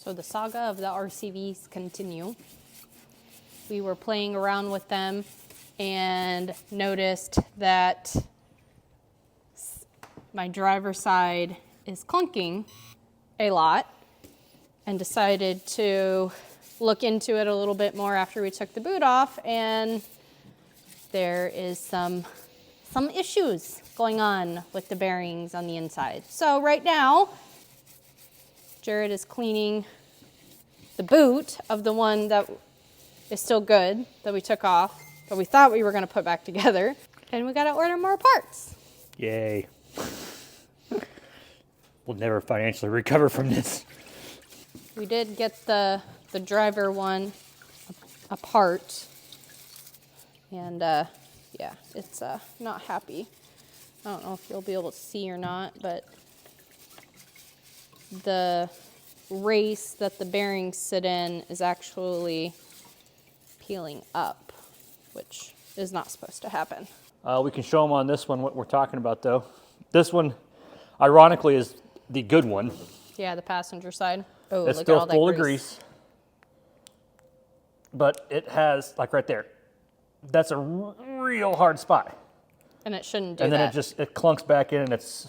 So the saga of the RCVs continue. We were playing around with them and noticed that my driver's side is clunking a lot, and decided to look into it a little bit more after we took the boot off, and there is some issues going on with the bearings on the inside. So right now, Jared is cleaning the boot of the one that is still good, that we took off, but we thought we were gonna put back together, and we gotta order more parts. Yay. We'll never financially recover from this. We did get the driver one apart, and yeah, it's not happy. I don't know if you'll be able to see or not, but the race that the bearings sit in is actually peeling up, which is not supposed to happen. We can show them on this one what we're talking about, though. This one, ironically, is the good one. Yeah, the passenger side. Oh, It's look still at all that full of grease. But it has, like right there, that's a real hard spot. And it shouldn't do that. And then it clunks back in, and it's...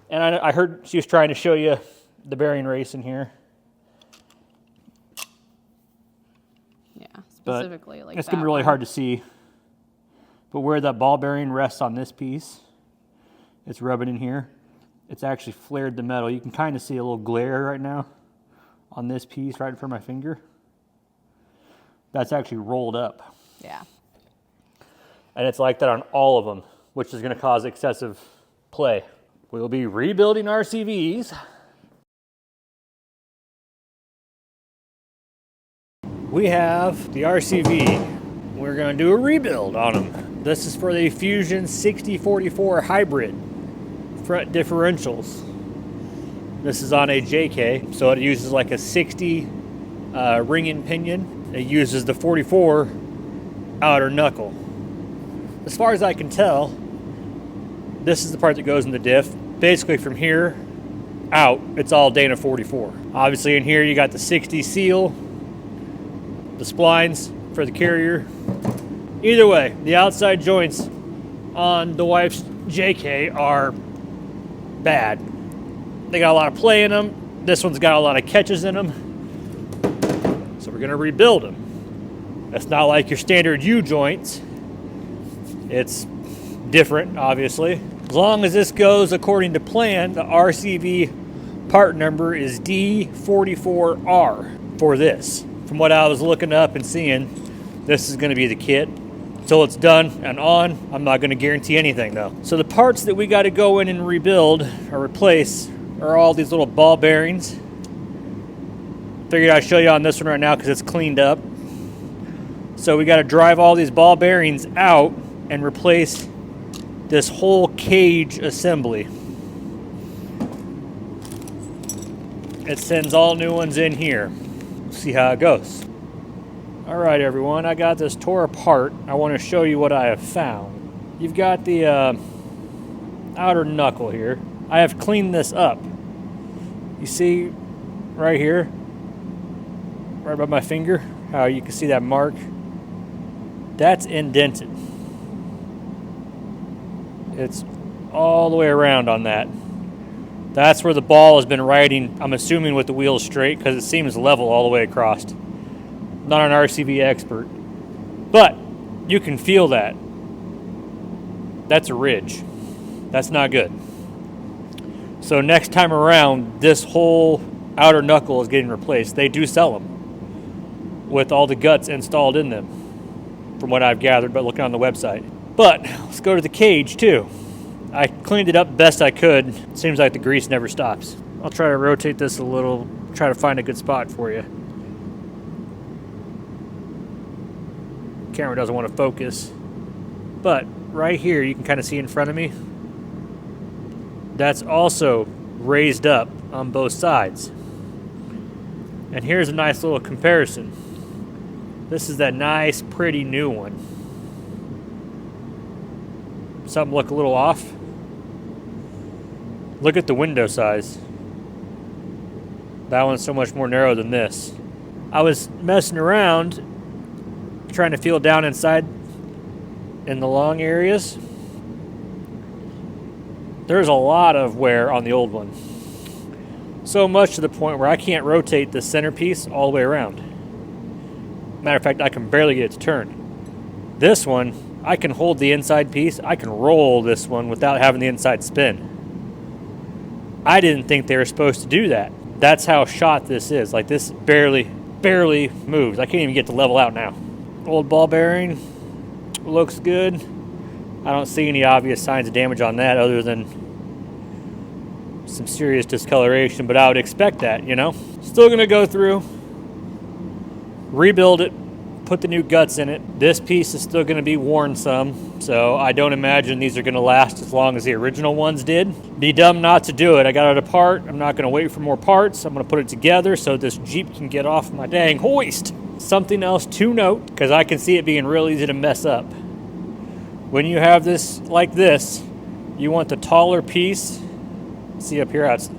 And I heard she was trying to show you the bearing race in here. Yeah, specifically but like it's that going to be really one. hard to see. But where that ball bearing rests on this piece, it's rubbing in here. It's actually flared the metal. You can kind of see a little glare right now on this piece right in front of my finger. That's actually rolled up. Yeah. And it's like that on all of them, which is going to cause excessive play. We'll be rebuilding RCVs. We have the RCV. We're going to do a rebuild on them. This is for the Fusion 6044 hybrid front differentials. This is on a JK, so it uses like a 60 ring and pinion. It uses the 44 outer knuckle. As far as I can tell, this is the part that goes in the diff. Basically from here out, it's all Dana 44. Obviously in here you got the 60 seal, the splines for the carrier. Either way, the outside joints on the wife's JK are bad. They got a lot of play in them. This one's got a lot of catches in them. So we're gonna rebuild them. It's not like your standard U joints. It's different, obviously. As long as this goes according to plan, the RCV part number is D44R for this. From what I was looking up and seeing, this is gonna be the kit. Until it's done and on, I'm not gonna guarantee anything though. So the parts that we gotta go in and rebuild or replace are all these little ball bearings. Figured I'd show you on this one right now because it's cleaned up. So we gotta drive all these ball bearings out and replace this whole cage assembly. It sends all new ones in here. See how it goes. All right, everyone, I got this tore apart. I want to show you what I have found. You've got the outer knuckle here. I have cleaned this up. You see right here, right above my finger, how you can see that mark? That's indented. It's all the way around on that. That's where the ball has been riding, I'm assuming with the wheels straight, because it seems level all the way across. Not an RCV expert, but you can feel that. That's a ridge. That's not good. So next time around, this whole outer knuckle is getting replaced. They do sell them with all the guts installed in them, from what I've gathered by looking on the website. But let's go to the cage too. I cleaned it up best I could. Seems like the grease never stops. I'll try to rotate this a little, try to find a good spot for you. Camera doesn't want to focus, but right here you can kind of see in front of me, that's also raised up on both sides. And here's a nice little comparison. This is that nice pretty new one. Something look a little off. Look at the window size. That one's so much more narrow than this. I was messing around trying to feel down inside in the long areas. There's a lot of wear on the old one. So much to the point where I can't rotate the centerpiece all the way around. Matter of fact, I can barely get it to turn. This one, I can hold the inside piece. I can roll this one without having the inside spin. I didn't think they were supposed to do that. That's how shot this is. Like, this barely moves. I can't even get to level out now. Old ball bearing looks good. I don't see any obvious signs of damage on that other than some serious discoloration, but I would expect that, you know? Still gonna go through, rebuild it, put the new guts in it. This piece is still gonna be worn some, so I don't imagine these are gonna last as long as the original ones did. Be dumb not to do it. I got it apart. I'm not gonna wait for more parts. I'm gonna put it together so this Jeep can get off my dang hoist. Something else to note, because I can see it being real easy to mess up. When you have this like this, you want the taller piece. See up here how it's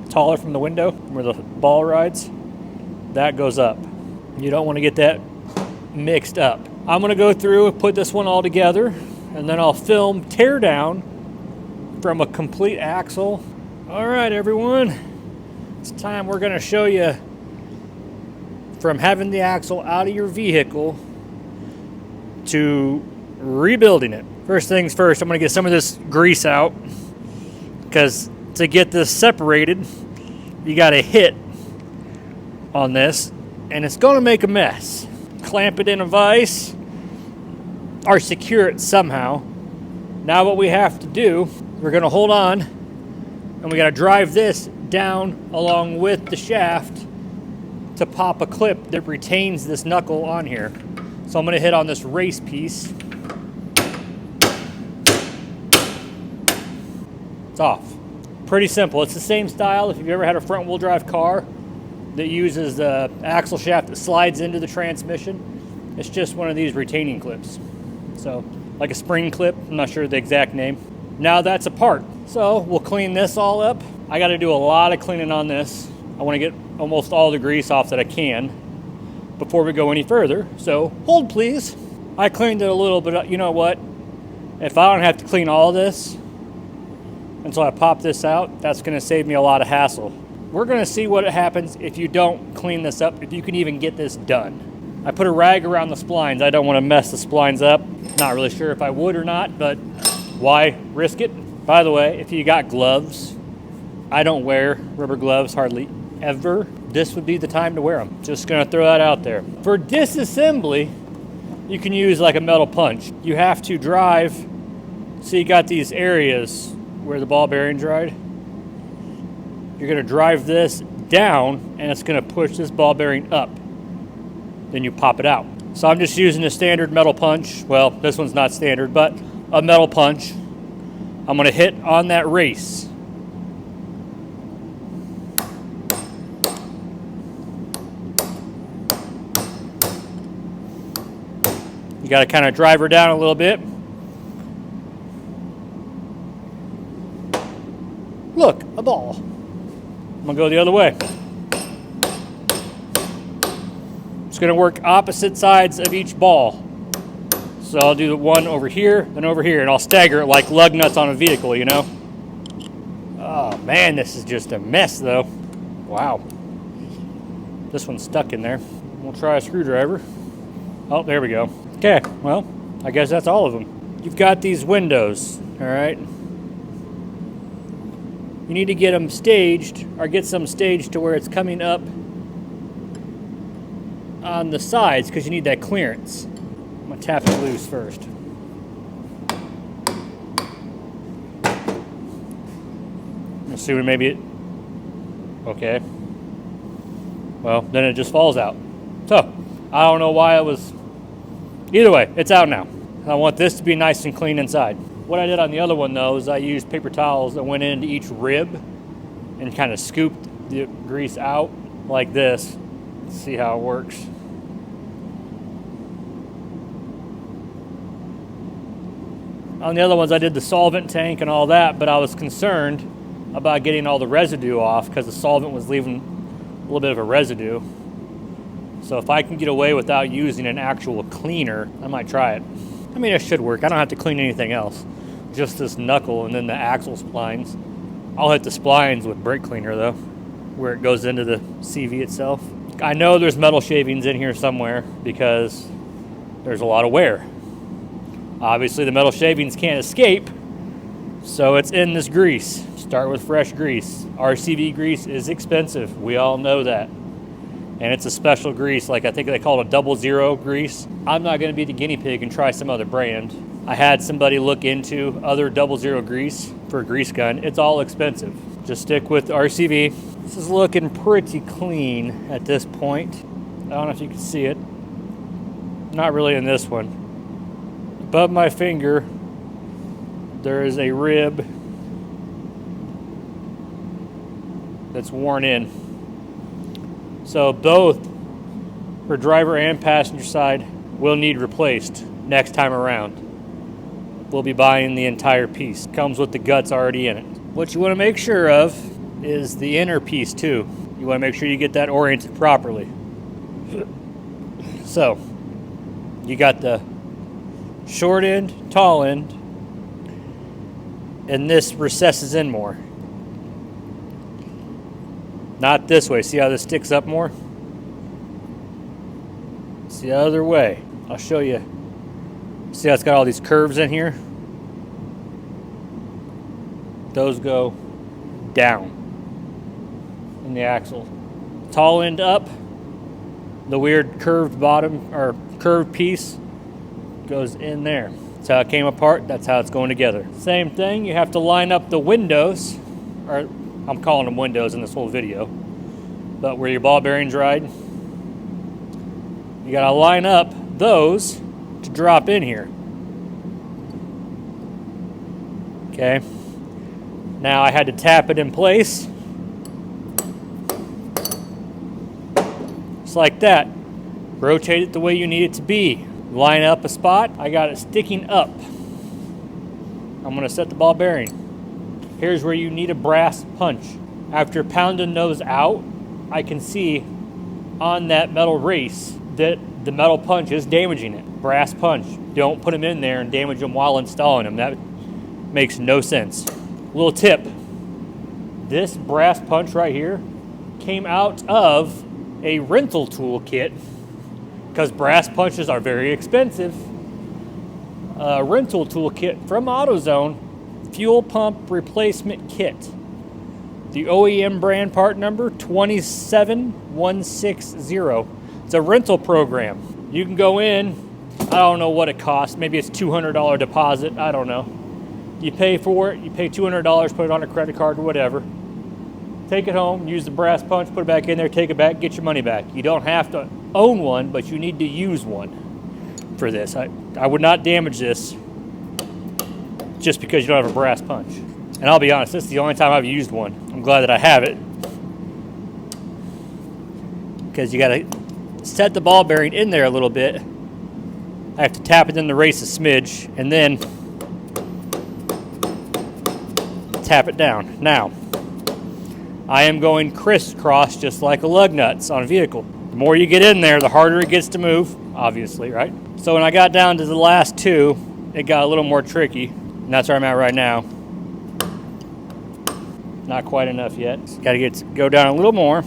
taller from the window where the ball rides? That goes up. You don't want to get that mixed up. I'm going to go through and put this one all together, and then I'll film tear down from a complete axle. All right, everyone. It's time we're going to show you from having the axle out of your vehicle to rebuilding it. First things first, I'm going to get some of this grease out, because to get this separated, you got to hit on this, and it's going to make a mess. Clamp it in a vise or secure it somehow. Now what we have to do, we're going to hold on, and we got to drive this down along with the shaft to pop a clip that retains this knuckle on here. So I'm going to hit on this race piece. It's off. Pretty simple. It's the same style if you've ever had a front wheel drive car that uses the axle shaft that slides into the transmission. It's just one of these retaining clips. So, like a spring clip, I'm not sure the exact name. Now that's apart. So we'll clean this all up. I got to do a lot of cleaning on this. I want to get almost all the grease off that I can before we go any further. So hold please. I cleaned it a little bit. You know what? If I don't have to clean all this until I pop this out, that's going to save me a lot of hassle. We're going to see what happens if you don't clean this up, if you can even get this done. I put a rag around the splines. I don't want to mess the splines up. Not really sure if I would or not, but why risk it? By the way, if you got gloves, I don't wear rubber gloves hardly ever. This would be the time to wear them. Just going to throw that out there. For disassembly, you can use like a metal punch. You have to drive, so you got these areas where the ball bearings ride. You're going to drive this down, and it's going to push this ball bearing up. Then you pop it out. So I'm just using a standard metal punch. Well, this one's not standard, but a metal punch. I'm going to hit on that race. You got to kind of drive her down a little bit. Look, a ball. I'm going to go the other way. It's going to work opposite sides of each ball. So I'll do the one over here, then over here, and I'll stagger it like lug nuts on a vehicle, you know? Oh man, this is just a mess though. Wow. This one's stuck in there. We'll try a screwdriver. Oh, there we go. Okay, well, I guess that's all of them. You've got these windows, all right? You need to get them staged, or get some staged to where it's coming up on the sides, because you need that clearance. I'm gonna tap it loose first. Let's see, maybe it, okay. Well, then it just falls out. So, I don't know why it was, either way, it's out now. I want this to be nice and clean inside. What I did on the other one though is I used paper towels that went into each rib and kind of scooped the grease out like this. Let's see how it works. On the other ones I did the solvent tank and all that, but I was concerned about getting all the residue off because the solvent was leaving little bit of a residue. So if I can get away without using an actual cleaner, I might try it. I mean, it should work. I don't have to clean anything else. Just this knuckle and then the axle splines. I'll hit the splines with brake cleaner though, where it goes into the CV itself. I know there's metal shavings in here somewhere because there's a lot of wear. Obviously the metal shavings can't escape, so it's in this grease. Start with fresh grease. RCV grease is expensive. We all know that. And it's a special grease, like I think they call it a 00 grease. I'm not gonna be the guinea pig and try some other brand. I had somebody look into other 00 grease for a grease gun. It's all expensive. Just stick with RCV. This is looking pretty clean at this point. I don't know if you can see it. Not really in this one. Above my finger, there is a rib that's worn in. So both for driver and passenger side will need replaced next time around. We'll be buying the entire piece. Comes with the guts already in it. What you want to make sure of is the inner piece too. You want to make sure you get that oriented properly. So you got the short end, tall end, and this recesses in more. Not this way. See how this sticks up more? It's the other way. I'll show you. See how it's got all these curves in here? Those go down in the axle. Tall end up, the weird curved bottom or curved piece goes in there. That's how it came apart. That's how it's going together. Same thing, you have to line up the windows, or I'm calling them windows in this whole video, but where your ball bearings ride, you gotta line up those to drop in here. Okay. Now I had to tap it in place. Just like that. Rotate it the way you need it to be. Line up a spot. I got it sticking up. I'm gonna set the ball bearing. Here's where you need a brass punch. After pounding those out, I can see on that metal race that the metal punch is damaging it. Brass punch. Don't put them in there and damage them while installing them. That makes no sense. Little tip. This brass punch right here came out of a rental tool kit because brass punches are very expensive. A rental tool kit from AutoZone, fuel pump replacement kit. The OEM brand part number 27160. It's a rental program. You can go in, I don't know what it costs, maybe it's $200 deposit, I don't know. You pay for it, you pay $200, put it on a credit card or whatever. Take it home, use the brass punch, put it back in there, take it back, get your money back. You don't have to own one, but you need to use one for this. I would not damage this just because you don't have a brass punch. And I'll be honest, this is the only time I've used one. I'm glad that I have it. Because you gotta set the ball bearing in there a little bit. I have to tap it in the race a smidge and then tap it down. Now, I am going crisscross just like a lug nuts on a vehicle. The more you get in there, the harder it gets to move, obviously, right? So when I got down to the last two, it got a little more tricky, and that's where I'm at right now. Not quite enough yet. Gotta go down a little more.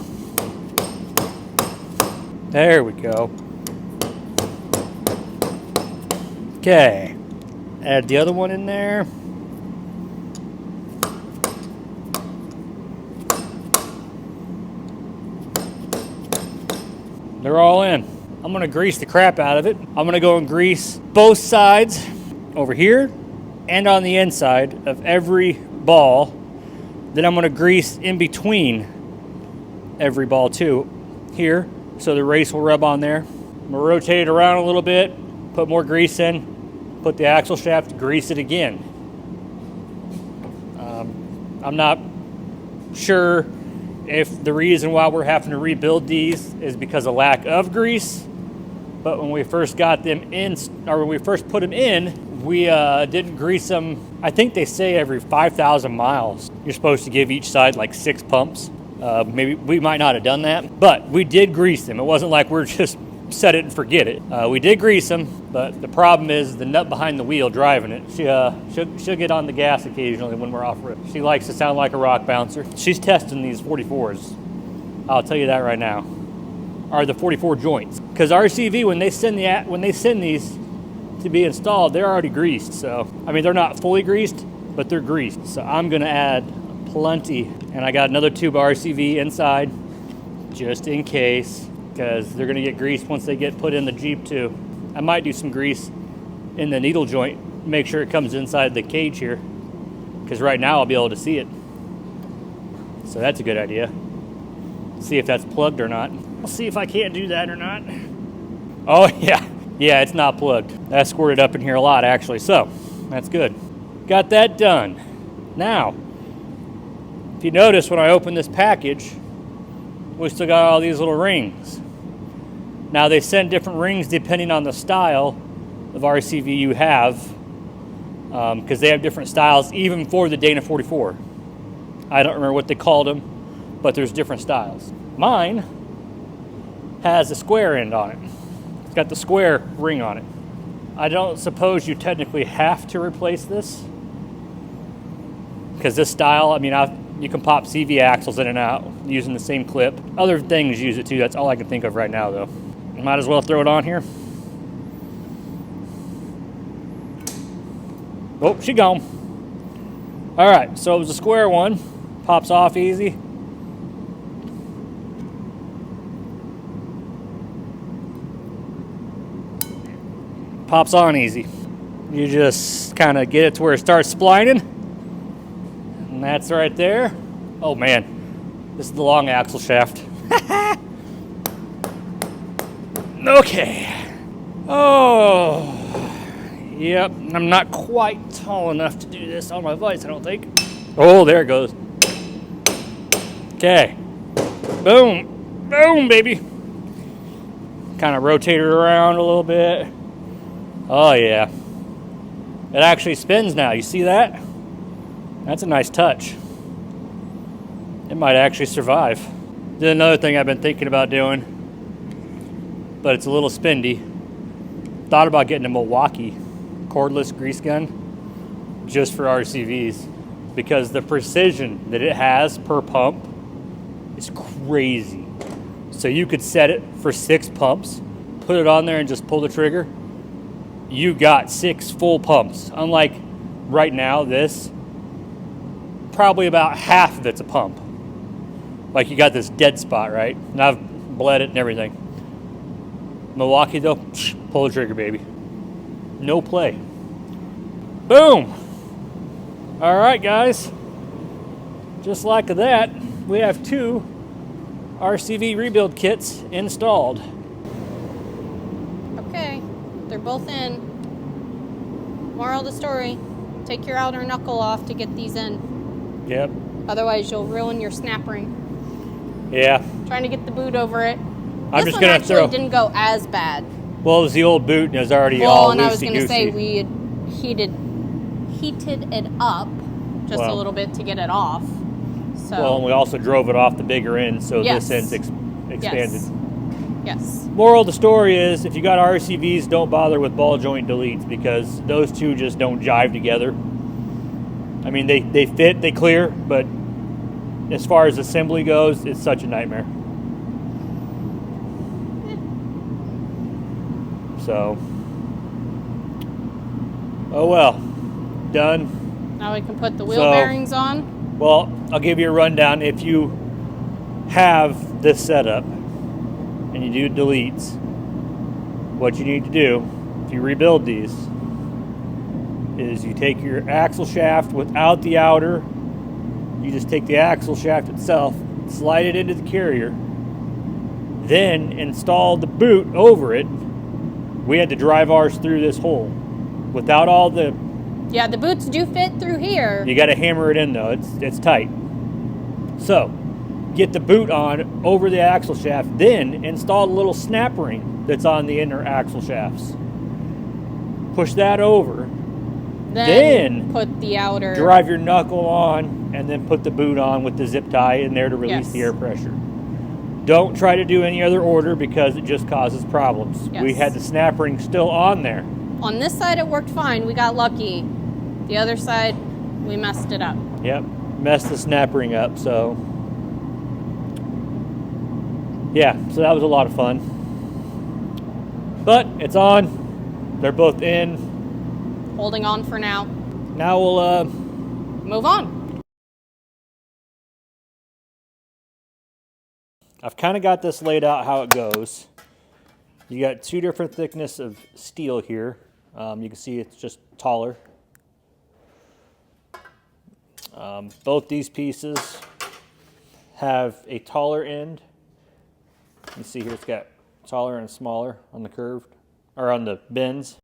There we go. Okay, add the other one in there. They're all in. I'm gonna grease the crap out of it. I'm gonna go and grease both sides over here and on the inside of every ball. Then I'm gonna grease in between every ball too, here, so the race will rub on there. I'm gonna rotate it around a little bit, put more grease in, put the axle shaft, grease it again. I'm not sure if the reason why we're having to rebuild these is because of lack of grease, but when we first got them in, or when we first put them in, we didn't grease them. I think they say every 5,000 miles you're supposed to give each side like 6 pumps. Maybe we might not have done that, but we did grease them. It wasn't like we're just set it and forget it. We did grease them, but the problem is the nut behind the wheel driving it. She'll get on the gas occasionally when we're off road. She likes to sound like a rock bouncer. She's testing these 44s. I'll tell you that right now. Are the 44 joints? Because RCV, when they send these to be installed, they're already greased. So I mean, they're not fully greased, but they're greased. So I'm gonna add plenty, and I got another tube of RCV inside just in case, because they're gonna get greased once they get put in the Jeep too. I might do some grease in the needle joint, make sure it comes inside the cage here, because right now I'll be able to see it. So that's a good idea. See if that's plugged or not. I'll see if I can't do that or not. Oh yeah, it's not plugged. That squirted up in here a lot actually, so that's good. Got that done. Now, if you notice when I open this package, we still got all these little rings. Now they send different rings depending on the style of RCV you have, because they have different styles even for the Dana 44. I don't remember what they called them, but there's different styles. Mine has a square end on it. It's got the square ring on it. I don't suppose you technically have to replace this, because this style, I mean, you can pop RCV axles in and out using the same clip. Other things use it too. That's all I can think of right now, though. Might as well throw it on here. Oh, she gone. All right, so it was a square one. Pops off easy. Pops on easy. You just kind of get it to where it starts splining. And that's right there. Oh man, this is the long axle shaft. Okay. Oh, yep, I'm not quite tall enough to do this on my vise, I don't think. Oh, there it goes. Okay. Boom. Boom, baby. Kind of rotate it around a little bit. Oh yeah. It actually spins now, you see that? That's a nice touch. It might actually survive. Then another thing I've been thinking about doing, but it's a little spendy. Thought about getting a Milwaukee cordless grease gun just for RCVs, because the precision that it has per pump is crazy. So you could set it for 6 pumps, put it on there and just pull the trigger. You got 6 full pumps. Unlike right now, this, probably about half of it's a pump. Like you got this dead spot, right? And I've bled it and everything. Milwaukee though, pull the trigger, baby. No play. Boom. All right, guys. Just like that, we have 2 RCV rebuild kits installed. Okay, they're both in. Moral of the story, take your outer knuckle off to get these in. Yep. Otherwise you'll ruin your snap ring. Yeah. Trying to get the boot over it. I'm this just one gonna actually throw. didn't go as bad. Well, it was the old boot and it was already Well, all and I was going to loosey-goosey. say we had heated it up just a little bit to get it off. So. Well, and we also drove it off the bigger end, so Yes. this end's expanded. Yes. Moral of the story is, if you got RCVs, don't bother with ball joint deletes, because those two just don't jive together. I mean, they fit, they clear, but as far as assembly goes, it's such a nightmare. So, oh well, done. Now we can put the wheel So- bearings on. Well, I'll give you a rundown. If you have this setup and you do deletes, what you need to do, if you rebuild these, is you take your axle shaft without the outer, you just take the axle shaft itself, slide it into the carrier, then install the boot over it. We had to drive ours through this hole without all the. Yeah, the boots do fit through here. You got to hammer it in though. It's tight. So, get the boot on over the axle shaft, then install the little snap ring that's on the inner axle shafts. Push that over. Then put the outer. Drive your knuckle on and then put the boot on with the zip tie in there to release Yes. the air pressure. Don't try to do any other order because it just causes problems. Yes. We had the snap ring still on there. On this side, it worked fine. We got lucky. The other side, we messed it up. Yep, messed the snap ring up, so. Yeah, so that was a lot of fun. But it's on. They're both in. Holding on for now. Now we'll Move on. I've kind of got this laid out how it goes. You got two different thickness of steel here. You can see it's just taller. Both these pieces have a taller end. You can see here it's got taller and smaller on the curved, or on the bends.